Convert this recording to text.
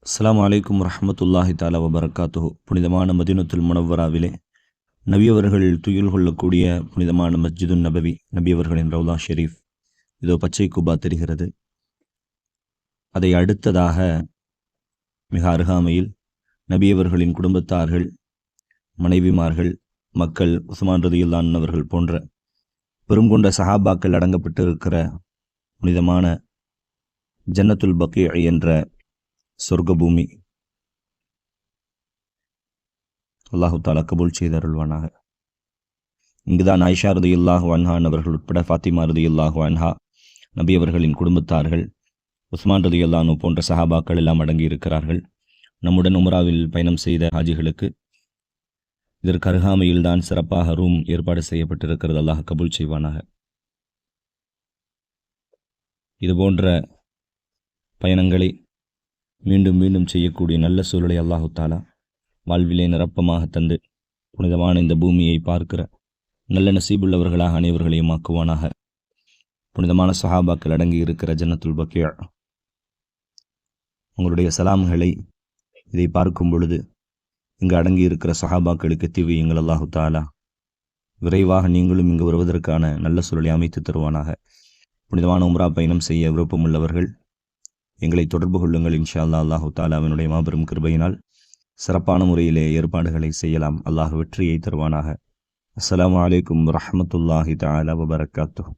அஸ்ஸலாமு அலைக்கும் வரஹ்மத்துல்லாஹி தஆலா வபரகாத்துஹு. புனிதமான மதீனத்துல் முனவ்வராவிலே நபியவர்கள் துயில் கொள்ளக்கூடிய புனிதமான மஸ்ஜிதுன் நபவி, நபியவர்களின் ரவுலா ஷெரீஃப் இதோ பச்சை குபா தெரிகிறது. அதை அடுத்ததாக மிக அருகாமையில் நபியவர்களின் குடும்பத்தார்கள், மனைவிமார்கள், மக்கள், உஸ்மான் ரலியல்லாஹு அன்ஹு அவர்கள் போன்ற பெரும் கொண்ட சஹாபாக்கள் அடங்கப்பட்டு இருக்கிற புனிதமான ஜன்னத்துல் பக்கீ என்ற சொர்க்க பூமி அல்லாஹு தாலா கபூல் செய்து அருள்வானாக. இங்குதான் ஆயிஷா ரலியல்லாஹு அன்ஹா அவர்கள் உட்பட ஃபாத்திமா ரலியல்லாஹு அன்ஹா, நபி அவர்களின் குடும்பத்தார்கள், உஸ்மான் ரலியல்லாஹு அன்ஹு போன்ற சஹாபாக்கள் எல்லாம் அடங்கி இருக்கிறார்கள். நம்முடன் உம்ராவில் பயணம் செய்த ஹாஜிகளுக்கு இதற்கு அருகாமையில் தான் சிறப்பாக ரூம் ஏற்பாடு செய்யப்பட்டிருக்கிறது. அல்லாஹ் கபூல் செய்வானாக. இதுபோன்ற பயணங்களை மீண்டும் மீண்டும் செய்யக்கூடிய நல்ல சூழலை அல்லாஹு தாலா வாழ்விலே நிரப்பமாக தந்து புனிதமான இந்த பூமியை பார்க்கிற நல்ல நசீபுள்ளவர்களாக அனைவர்களையும் ஆக்குவானாக. புனிதமான சஹாபாக்கள் அடங்கி இருக்கிற ஜன்னத்துல் பக்கீ, உங்களுடைய சலாம்களை இதை பார்க்கும் பொழுது இங்கு அடங்கி இருக்கிற சஹாபாக்களுக்கு தீவியுங்கள். அல்லாஹு தாலா விரைவாக நீங்களும் இங்கு வருவதற்கான நல்ல சூழலை அமைத்து தருவானாக. புனிதமான உம்ரா பயணம் செய்ய விருப்பமுள்ளவர்கள் எங்களை தொடர்பு கொள்ளுங்கள். இன்ஷா அல்லாஹ். அல்லாஹு தாலா அவனுடைய மாபெரும் கிருபையினால் சிறப்பான முறையிலே ஏற்பாடுகளை செய்யலாம். அல்லாஹ் வெற்றியை தருவானாக. அஸ்ஸலாமு அலைக்கும் வரஹ்மத்துல்லாஹி தஆலா வபரகாத்துஹு.